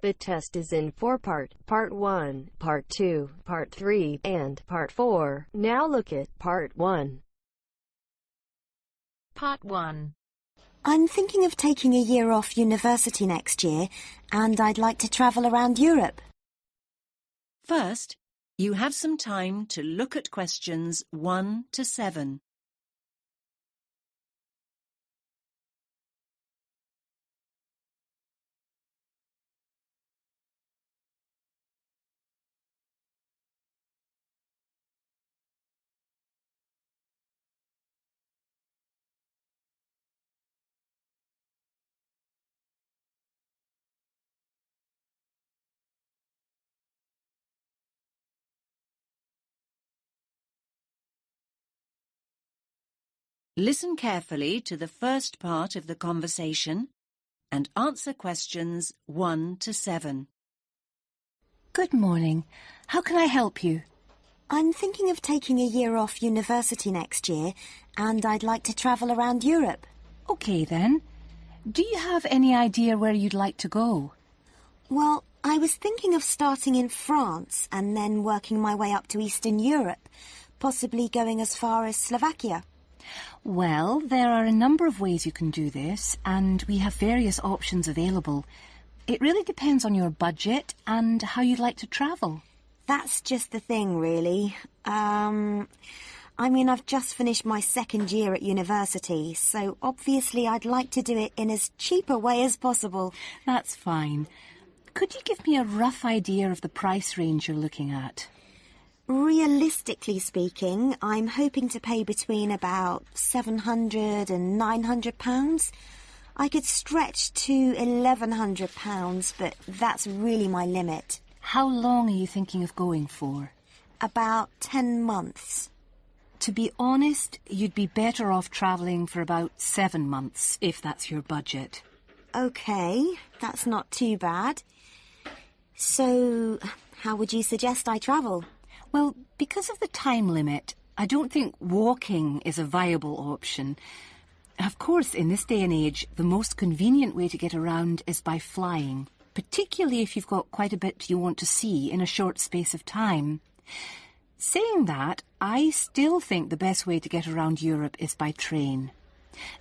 The test is in 4 parts: Part 1, Part 2, Part 3, and Part 4. Now look at Part 1. Part 1. I'm thinking of taking a year off university next year, and I'd like to travel around Europe. First, you have some time to look at questions 1 to 7. Listen carefully to the first part of the conversation and answer questions 1 to 7. Good morning. How can I help you? I'm thinking of taking a year off university next year, and I'd like to travel around Europe. OK then. Do you have any idea where you'd like to go? Well, I was thinking of starting in France and then working my way up to Eastern Europe, possibly going as far as Slovakia. Well, there are a number of ways you can do this, and we have various options available. It really depends on your budget and how you'd like to travel. That's just the thing, really. I've just finished my second year at university, so obviously I'd like to do it in as cheap a way as possible. That's fine. Could you give me a rough idea of the price range you're looking at? Realistically speaking, I'm hoping to pay between about £700 and £900. I could stretch to £1,100, but that's really my limit. How long are you thinking of going for? About 10 months. To be honest, you'd be better off travelling for about 7 months, if that's your budget. OK, that's not too bad. So, how would you suggest I travel? Well, because of the time limit, I don't think walking is a viable option. Of course, in this day and age, the most convenient way to get around is by flying, particularly if you've got quite a bit you want to see in a short space of time. Saying that, I still think the best way to get around Europe is by train.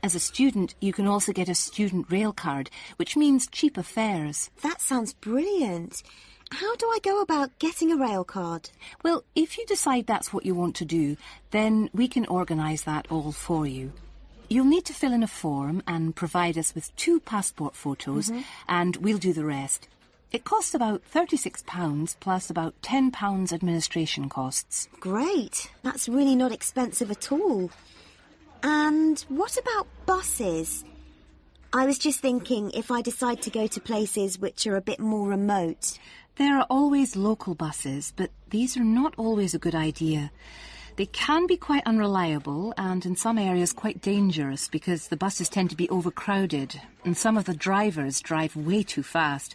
As a student, you can also get a student rail card, which means cheaper fares. That sounds brilliant. How do I go about getting a rail card? Well, if you decide that's what you want to do, then we can organise that all for you. You'll need to fill in a form and provide us with 2 passport photos, and we'll do the rest. It costs about £36 plus about £10 administration costs. Great. That's really not expensive at all. And what about buses? I was just thinking if I decide to go to places which are a bit more remote. There are always local buses, but these are not always a good idea. They can be quite unreliable and in some areas quite dangerous because the buses tend to be overcrowded and some of the drivers drive way too fast.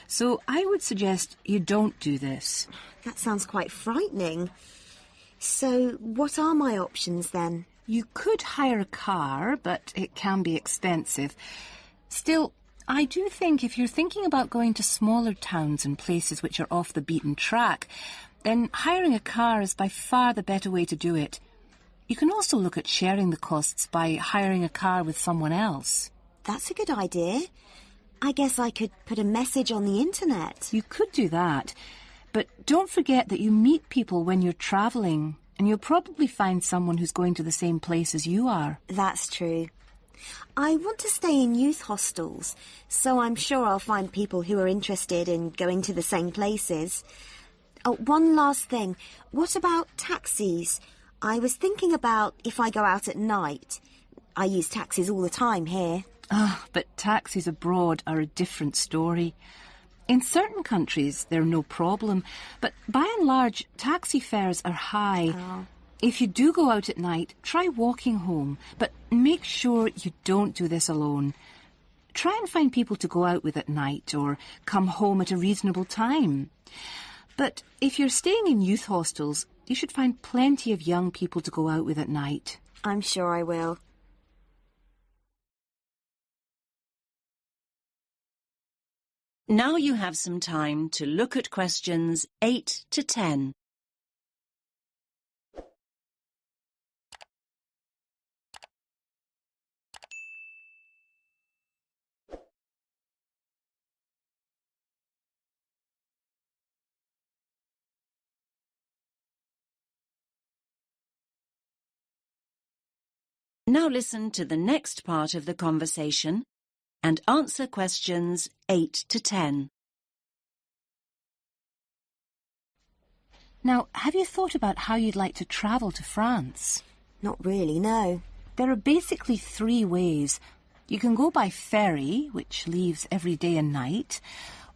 So I would suggest you don't do this. That sounds quite frightening. So what are my options then? You could hire a car, but it can be expensive. Still, I do think if you're thinking about going to smaller towns and places which are off the beaten track, then hiring a car is by far the better way to do it. You can also look at sharing the costs by hiring a car with someone else. That's a good idea. I guess I could put a message on the internet. You could do that, but don't forget that you meet people when you're travelling, and you'll probably find someone who's going to the same place as you are. That's true. I want to stay in youth hostels, so I'm sure I'll find people who are interested in going to the same places. Oh, one last thing. What about taxis? I was thinking about if I go out at night. I use taxis all the time here. But taxis abroad are a different story. In certain countries, they're no problem, but by and large, taxi fares are high. Oh. If you do go out at night, try walking home, but make sure you don't do this alone. Try and find people to go out with at night or come home at a reasonable time. But if you're staying in youth hostels, you should find plenty of young people to go out with at night. I'm sure I will. Now you have some time to look at questions 8 to 10. Now listen to the next part of the conversation and answer questions 8 to 10. Now, have you thought about how you'd like to travel to France? Not really, no. There are basically 3 ways. You can go by ferry, which leaves every day and night,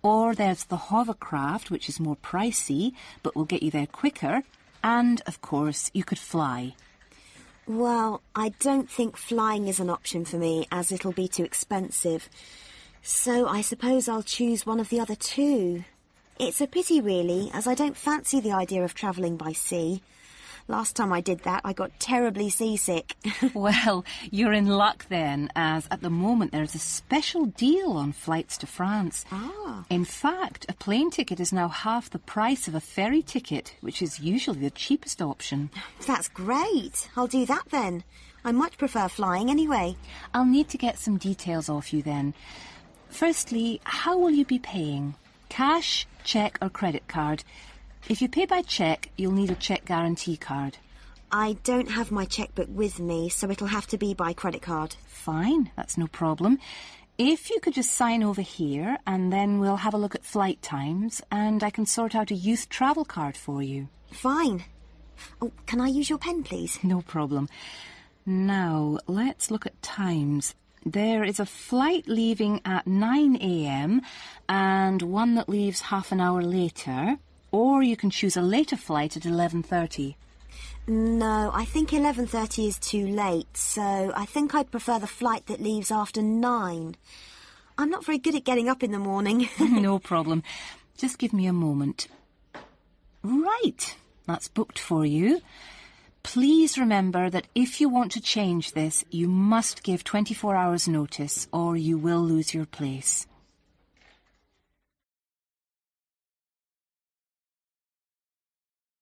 or there's the hovercraft, which is more pricey, but will get you there quicker, and, of course, you could fly. Well, I don't think flying is an option for me, as it'll be too expensive. So I suppose I'll choose one of the other 2. It's a pity, really, as I don't fancy the idea of travelling by sea. Last time I did that, I got terribly seasick. Well, you're in luck then, as at the moment there's a special deal on flights to France. Ah. In fact, a plane ticket is now half the price of a ferry ticket, which is usually the cheapest option. That's great. I'll do that then. I much prefer flying anyway. I'll need to get some details off you then. Firstly, how will you be paying? Cash, cheque or credit card? If you pay by cheque, you'll need a cheque guarantee card. I don't have my chequebook with me, so it'll have to be by credit card. Fine, that's no problem. If you could just sign over here, and then we'll have a look at flight times, and I can sort out a youth travel card for you. Fine. Oh, can I use your pen, please? No problem. Now, let's look at times. There is a flight leaving at 9 a.m. and one that leaves half an hour later. Or you can choose a later flight at 11:30. No, I think 11:30 is too late, so I think I'd prefer the flight that leaves after 9. I'm not very good at getting up in the morning. No problem. Just give me a moment. Right, that's booked for you. Please remember that if you want to change this, you must give 24 hours notice or you will lose your place.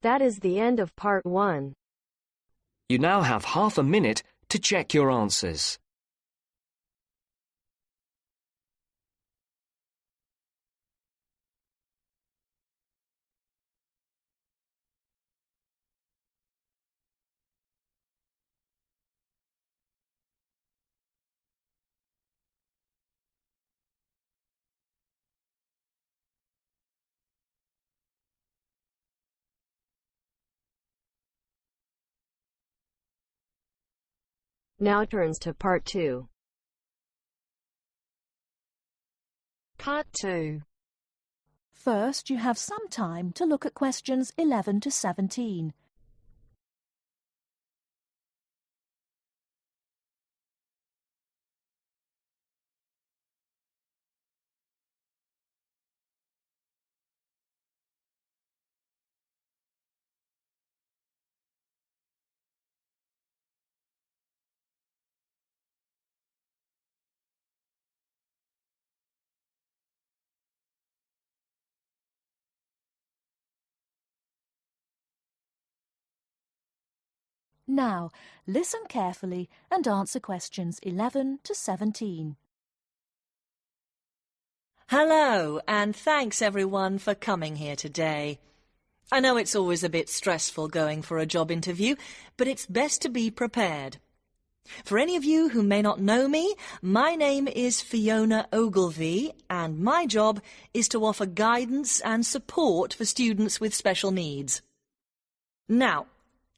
That is the end of part 1. You now have half a minute to check your answers. Now turns to part 2. Part 2. First, you have some time to look at questions 11 to 17. Now, listen carefully and answer questions 11 to 17. Hello, and thanks everyone for coming here today. I know it's always a bit stressful going for a job interview, but it's best to be prepared. For any of you who may not know me, my name is Fiona Ogilvie, and my job is to offer guidance and support for students with special needs. Now,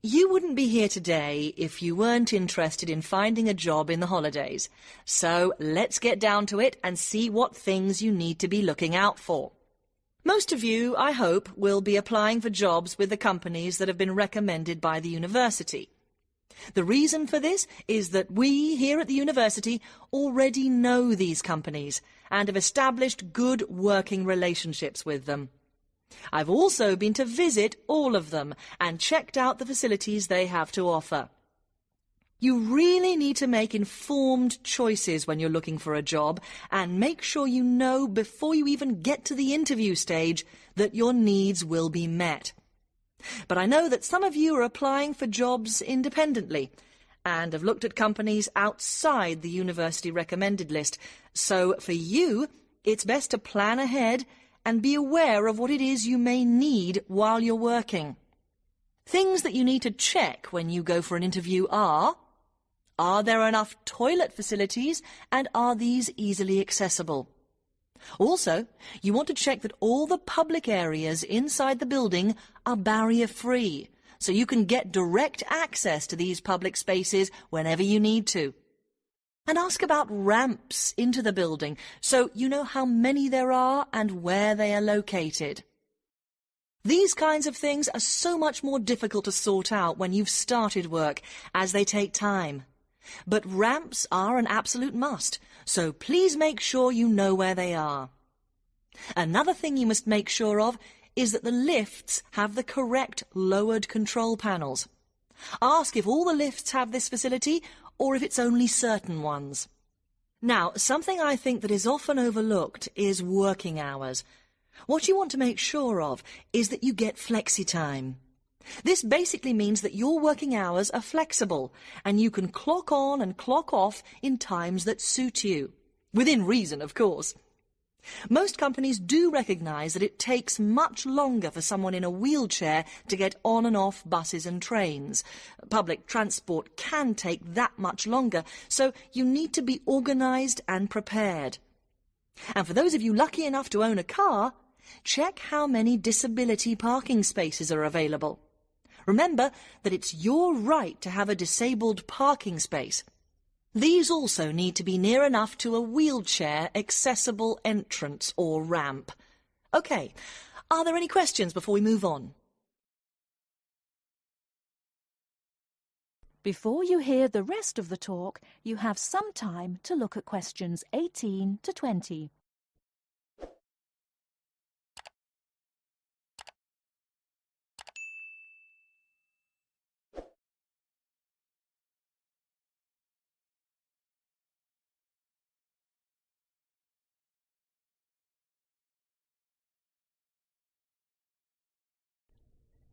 you wouldn't be here today if you weren't interested in finding a job in the holidays. So let's get down to it and see what things you need to be looking out for. Most of you, I hope, will be applying for jobs with the companies that have been recommended by the university. The reason for this is that we here at the university already know these companies and have established good working relationships with them. I've also been to visit all of them and checked out the facilities they have to offer. You really need to make informed choices when you're looking for a job, and make sure you know before you even get to the interview stage that your needs will be met. But I know that some of you are applying for jobs independently and have looked at companies outside the university recommended list. So for you, it's best to plan ahead and be aware of what it is you may need while you're working. Things that you need to check when you go for an interview are there enough toilet facilities, and are these easily accessible? Also, you want to check that all the public areas inside the building are barrier-free, so you can get direct access to these public spaces whenever you need to. And ask about ramps into the building, so you know how many there are and where they are located. These kinds of things are so much more difficult to sort out when you've started work, as they take time. But ramps are an absolute must, so please make sure you know where they are. Another thing you must make sure of is that the lifts have the correct lowered control panels. Ask if all the lifts have this facility, or if it's only certain ones. Now, something I think that is often overlooked is working hours. What you want to make sure of is that you get flexi time. This basically means that your working hours are flexible, and you can clock on and clock off in times that suit you. Within reason, of course. Most companies do recognise that it takes much longer for someone in a wheelchair to get on and off buses and trains. Public transport can take that much longer, so you need to be organised and prepared. And for those of you lucky enough to own a car, check how many disability parking spaces are available. Remember that it's your right to have a disabled parking space. These also need to be near enough to a wheelchair accessible entrance or ramp. OK, are there any questions before we move on? Before you hear the rest of the talk, you have some time to look at questions 18 to 20.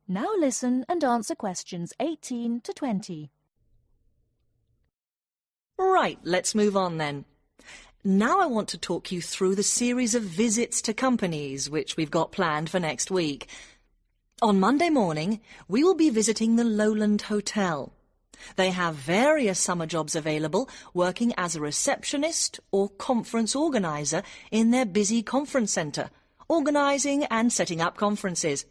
Now listen and answer questions 18 to 20. Right, let's move on then. Now I want to talk you through the series of visits to companies which we've got planned for next week. On Monday morning, we will be visiting the Lowland Hotel. They have various summer jobs available, working as a receptionist or conference organiser in their busy conference centre, organising and setting up conferences.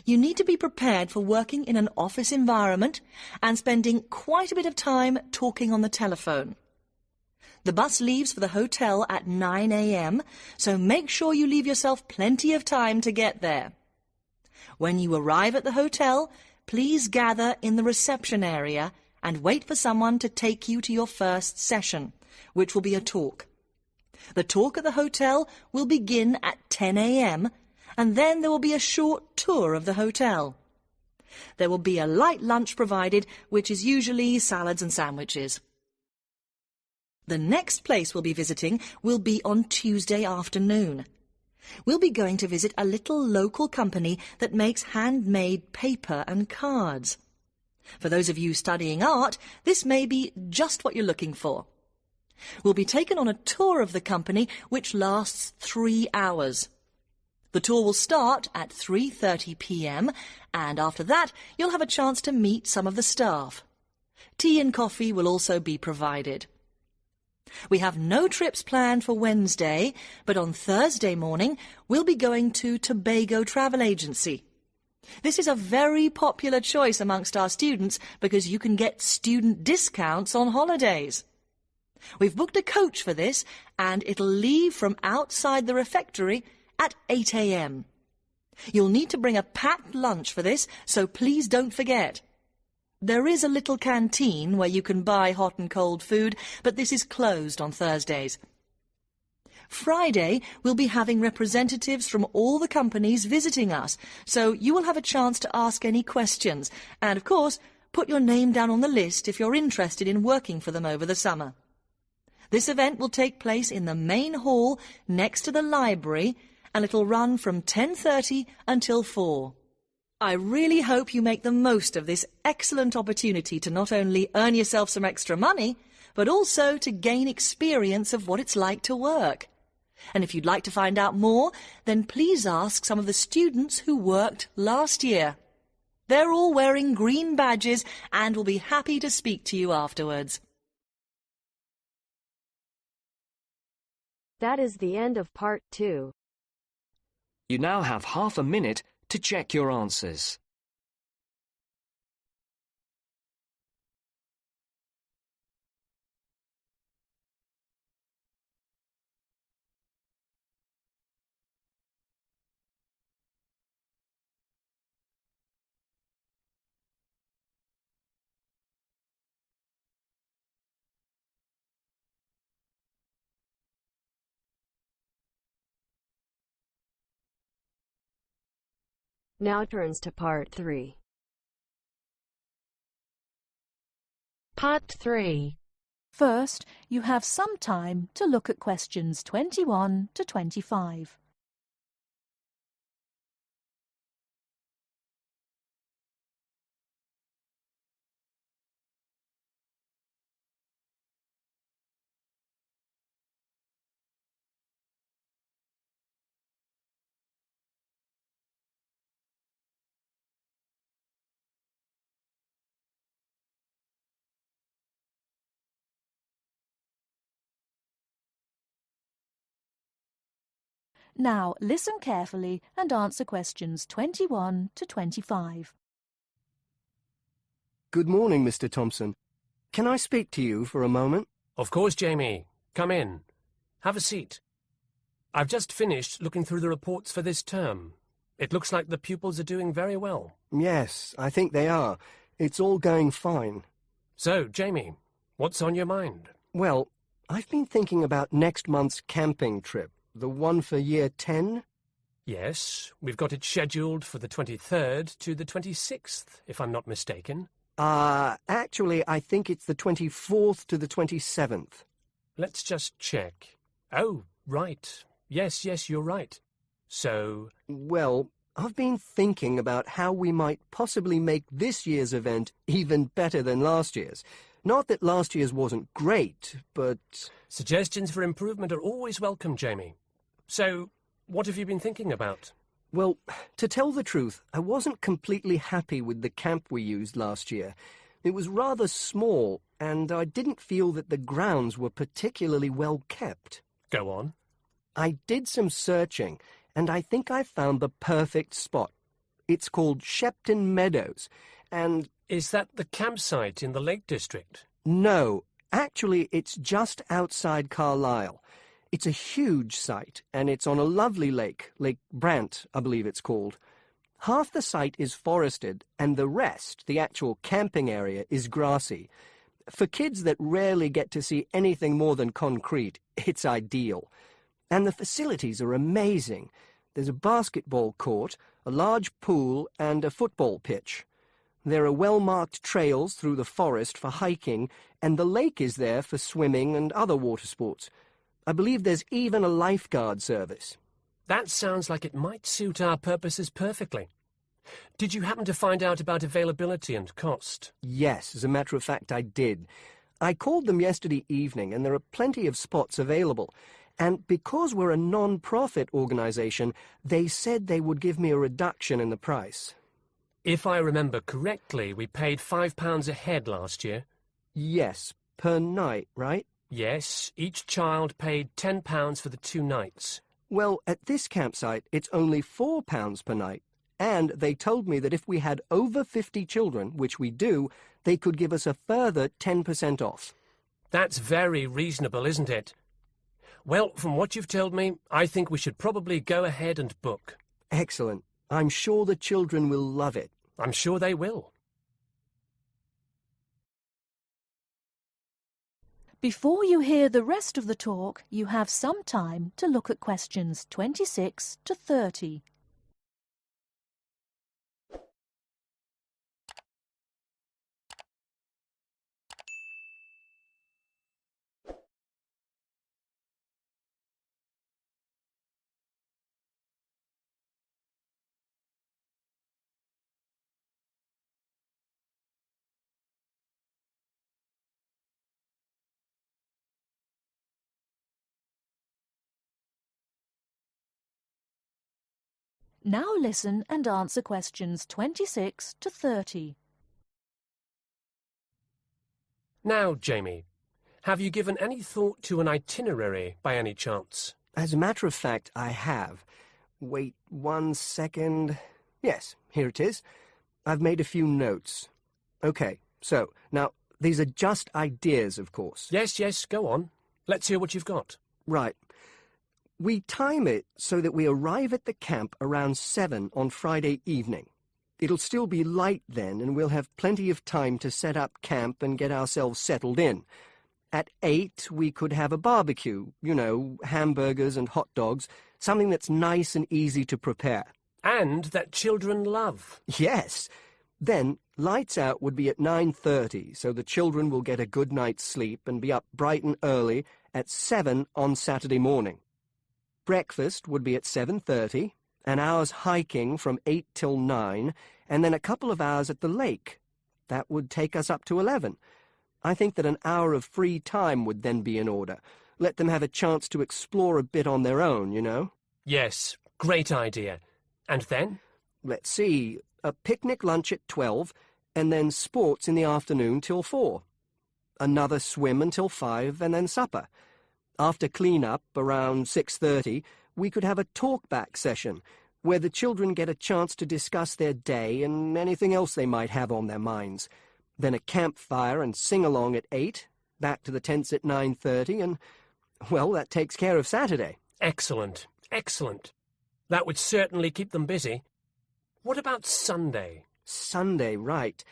You need to be prepared for working in an office environment and spending quite a bit of time talking on the telephone. The bus leaves for the hotel at 9 a.m, so make sure you leave yourself plenty of time to get there. When you arrive at the hotel, please gather in the reception area and wait for someone to take you to your first session, which will be a talk. The talk at the hotel will begin at 10 a.m, and then there will be a short tour of the hotel. There will be a light lunch provided, which is usually salads and sandwiches. The next place we'll be visiting will be on Tuesday afternoon. We'll be going to visit a little local company that makes handmade paper and cards. For those of you studying art, this may be just what you're looking for. We'll be taken on a tour of the company which lasts 3 hours. The tour will start at 3:30 p.m, and after that you'll have a chance to meet some of the staff. Tea and coffee will also be provided. We have no trips planned for Wednesday, but on Thursday morning we'll be going to Tobago Travel Agency. This is a very popular choice amongst our students because you can get student discounts on holidays. We've booked a coach for this, and it'll leave from outside the refectory at 8 a.m. You'll need to bring a packed lunch for this, so please don't forget. There is a little canteen where you can buy hot and cold food, but this is closed on Thursdays. Friday, we'll be having representatives from all the companies visiting us, so you will have a chance to ask any questions. And, of course, put your name down on the list if you're interested in working for them over the summer. This event will take place in the main hall next to the library, and it'll run from 10:30 until 4. I really hope you make the most of this excellent opportunity to not only earn yourself some extra money, but also to gain experience of what it's like to work. And if you'd like to find out more, then please ask some of the students who worked last year. They're all wearing green badges and will be happy to speak to you afterwards. That is the end of part 2. You now have half a minute to check your answers. Now turns to part 3. Part 3. First, you have some time to look at questions 21 to 25. Now listen carefully and answer questions 21 to 25. Good morning, Mr. Thompson. Can I speak to you for a moment? Of course, Jamie. Come in. Have a seat. I've just finished looking through the reports for this term. It looks like the pupils are doing very well. Yes, I think they are. It's all going fine. So, Jamie, what's on your mind? Well, I've been thinking about next month's camping trip, the one for year 10. Yes, we've got it scheduled for the 23rd to the 26th, if I'm not mistaken. Actually, I think it's the 24th to the 27th. Let's just check. Oh, right. Yes, you're right. So... Well, I've been thinking about how we might possibly make this year's event even better than last year's. Not that last year's wasn't great, but... Suggestions for improvement are always welcome, Jamie. So, what have you been thinking about? Well, to tell the truth, I wasn't completely happy with the camp we used last year. It was rather small, and I didn't feel that the grounds were particularly well kept. Go on. I did some searching, and I think I found the perfect spot. It's called Shepton Meadows, and... Is that the campsite in the Lake District? No, actually it's just outside Carlisle. It's a huge site, and it's on a lovely lake, Lake Brant, I believe it's called. Half the site is forested, and the rest, the actual camping area, is grassy. For kids that rarely get to see anything more than concrete, it's ideal. And the facilities are amazing. There's a basketball court, a large pool, and a football pitch. There are well-marked trails through the forest for hiking, and the lake is there for swimming and other water sports. I believe there's even a lifeguard service. That sounds like it might suit our purposes perfectly. Did you happen to find out about availability and cost? Yes, as a matter of fact, I did. I called them yesterday evening, and there are plenty of spots available. And because we're a non-profit organisation, they said they would give me a reduction in the price. If I remember correctly, we paid £5 a head last year. Yes, per night, right? Yes, each child paid £10 for the 2 nights. Well, at this campsite, it's only £4 per night. And they told me that if we had over 50 children, which we do, they could give us a further 10% off. That's very reasonable, isn't it? Well, from what you've told me, I think we should probably go ahead and book. Excellent. I'm sure the children will love it. I'm sure they will. Before you hear the rest of the talk, you have some time to look at questions 26 to 30. Now listen and answer questions 26 to 30. Now, Jamie, have you given any thought to an itinerary by any chance? As a matter of fact, I have. Wait 1 second. Yes, here it is. I've made a few notes. OK, so, now, these are just ideas, of course. Yes, go on. Let's hear what you've got. Right. We time it so that we arrive at the camp around 7 on Friday evening. It'll still be light then, and we'll have plenty of time to set up camp and get ourselves settled in. At 8, we could have a barbecue, you know, hamburgers and hot dogs, something that's nice and easy to prepare. And that children love. Yes. Then, lights out would be at 9:30, so the children will get a good night's sleep and be up bright and early at 7 on Saturday morning. Breakfast would be at 7:30, an hour's hiking from 8 till 9, and then a couple of hours at the lake. That would take us up to 11. I think that an hour of free time would then be in order. Let them have a chance to explore a bit on their own, you know? Yes, great idea. And then? Let's see, a picnic lunch at 12, and then sports in the afternoon till 4. Another swim until 5, and then supper. After clean-up, around 6:30, we could have a talk-back session, where the children get a chance to discuss their day and anything else they might have on their minds. Then a campfire and sing-along at 8, back to the tents at 9:30, and, well, that takes care of Saturday. Excellent. That would certainly keep them busy. What about Sunday? Sunday, right.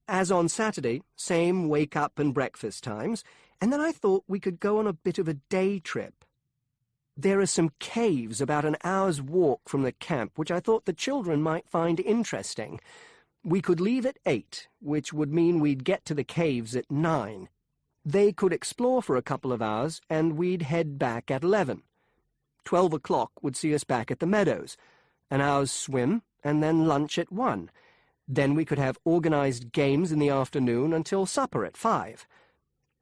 As on Saturday, same wake-up and breakfast times, and then I thought we could go on a bit of a day trip. There are some caves about an hour's walk from the camp, which I thought the children might find interesting. We could leave at 8, which would mean we'd get to the caves at 9. They could explore for a couple of hours, and we'd head back at 11. 12 o'clock would see us back at the meadows. An hour's swim, and then lunch at 1. Then we could have organised games in the afternoon until supper at 5.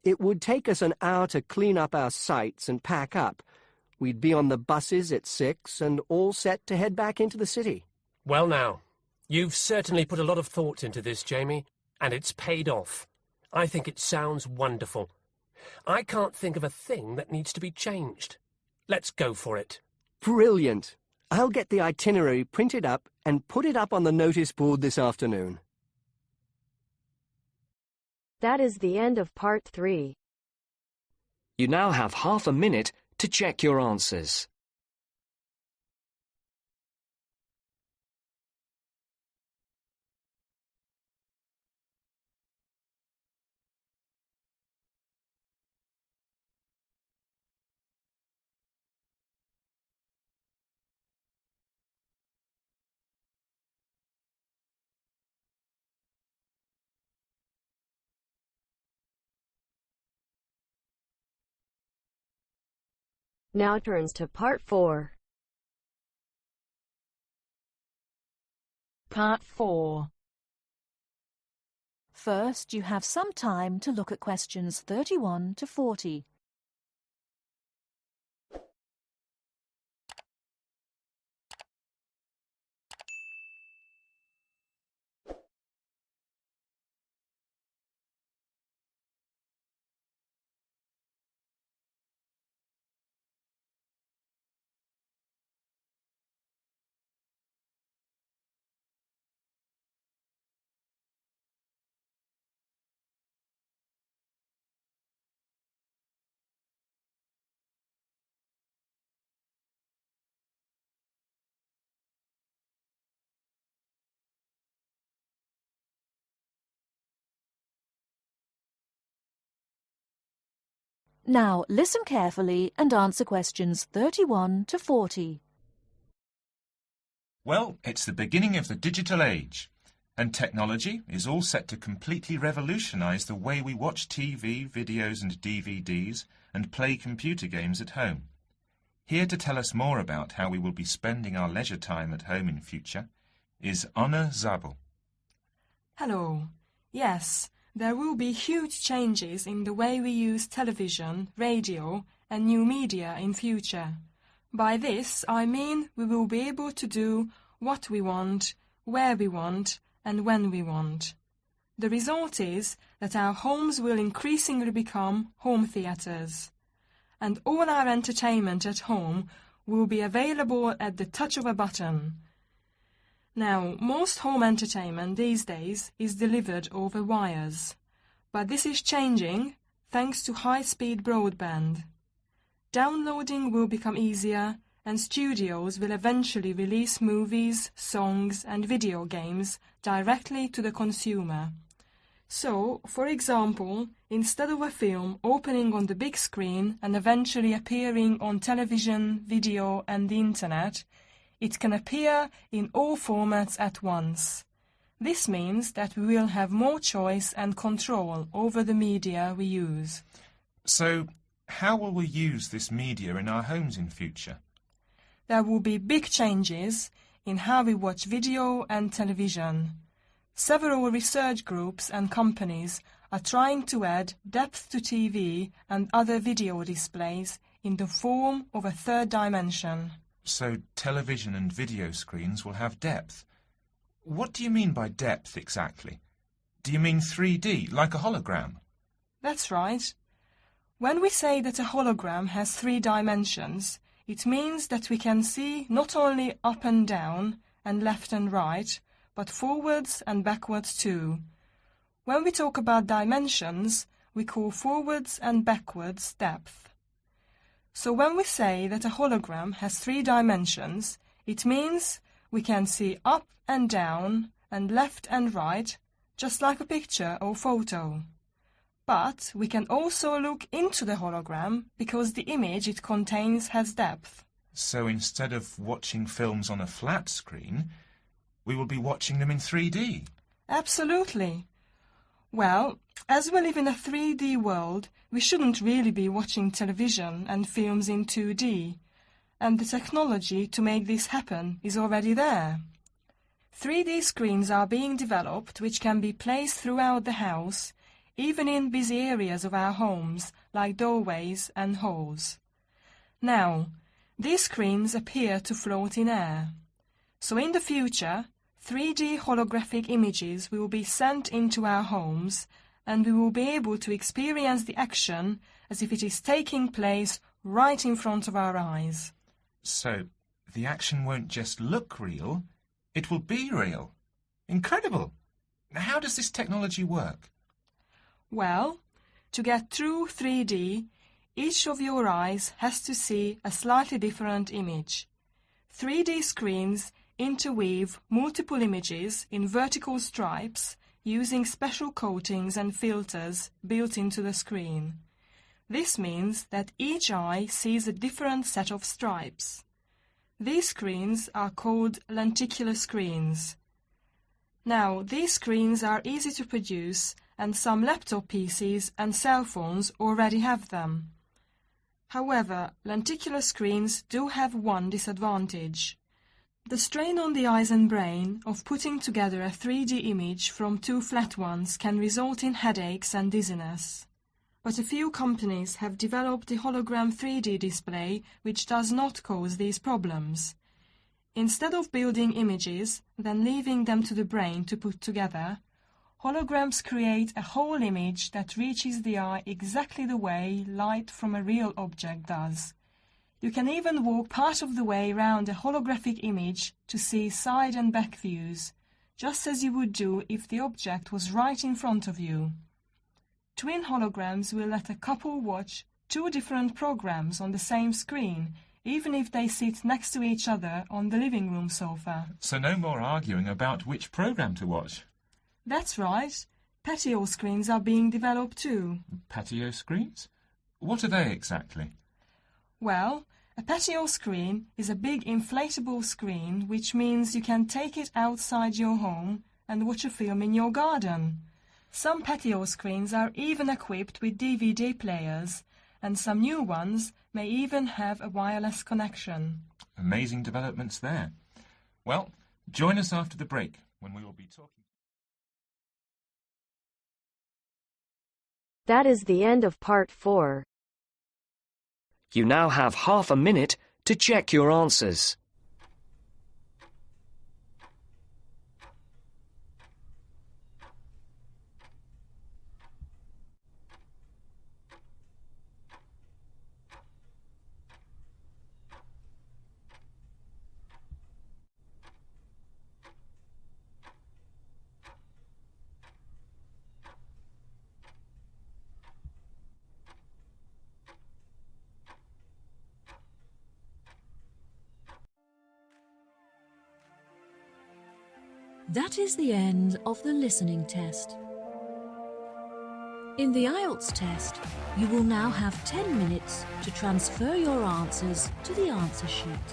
It would take us an hour to clean up our sites and pack up. We'd be on the buses at 6 and all set to head back into the city. Well now, you've certainly put a lot of thought into this, Jamie, and it's paid off. I think it sounds wonderful. I can't think of a thing that needs to be changed. Let's go for it. Brilliant. I'll get the itinerary printed up and put it up on the notice board this afternoon. That is the end of part 3. You now have half a minute to check your answers. Now turns to part 4. Part 4. First, you have some time to look at questions 31 to 40. Now listen carefully and answer questions 31 to 40. Well, it's the beginning of the digital age, and technology is all set to completely revolutionise the way we watch TV, videos and DVDs and play computer games at home. Here to tell us more about how we will be spending our leisure time at home in future is Anna Zabel. Hello. Yes, there will be huge changes in the way we use television, radio and new media in future. By this, I mean we will be able to do what we want, where we want, and when we want. The result is that our homes will increasingly become home theatres, and all our entertainment at home will be available at the touch of a button. Now, most home entertainment these days is delivered over wires, but this is changing thanks to high-speed broadband. Downloading will become easier, and studios will eventually release movies, songs, and video games directly to the consumer. So, for example, instead of a film opening on the big screen and eventually appearing on television, video, and the internet, it can appear in all formats at once. This means that we will have more choice and control over the media we use. So, how will we use this media in our homes in future? There will be big changes in how we watch video and television. Several research groups and companies are trying to add depth to TV and other video displays in the form of a third dimension. So television and video screens will have depth. What do you mean by depth exactly? Do you mean 3D, like a hologram? That's right. When we say that a hologram has 3 dimensions, it means that we can see not only up and down and left and right, but forwards and backwards too. When we talk about dimensions, we call forwards and backwards depth. So when we say that a hologram has 3 dimensions, it means we can see up and down and left and right, just like a picture or photo. But we can also look into the hologram because the image it contains has depth. So instead of watching films on a flat screen, we will be watching them in 3D. Absolutely. Well, as we live in a 3D world, we shouldn't really be watching television and films in 2D, and the technology to make this happen is already there. 3D screens are being developed which can be placed throughout the house, even in busy areas of our homes, like doorways and halls. Now, these screens appear to float in air. So in the future, 3D holographic images will be sent into our homes, and we will be able to experience the action as if it is taking place right in front of our eyes. So, the action won't just look real, it will be real. Incredible! How does this technology work? Well, to get true 3D, each of your eyes has to see a slightly different image. 3D screens interweave multiple images in vertical stripes using special coatings and filters built into the screen. This means that each eye sees a different set of stripes. These screens are called lenticular screens. Now, these screens are easy to produce, and some laptop PCs and cell phones already have them. However, lenticular screens do have one disadvantage. The strain on the eyes and brain of putting together a 3D image from 2 flat ones can result in headaches and dizziness. But a few companies have developed a hologram 3D display which does not cause these problems. Instead of building images, then leaving them to the brain to put together, holograms create a whole image that reaches the eye exactly the way light from a real object does. You can even walk part of the way round a holographic image to see side and back views, just as you would do if the object was right in front of you. Twin holograms will let a couple watch 2 different programs on the same screen, even if they sit next to each other on the living room sofa. So no more arguing about which program to watch. That's right. Patio screens are being developed too. Patio screens? What are they exactly? Well, a patio screen is a big inflatable screen, which means you can take it outside your home and watch a film in your garden. Some patio screens are even equipped with DVD players, and some new ones may even have a wireless connection. Amazing developments there. Well, join us after the break when we will be talking. That is the end of part 4. You now have half a minute to check your answers. That is the end of the listening test. In the Ielts test, you will now have 10 minutes to transfer your answers to the answer sheet.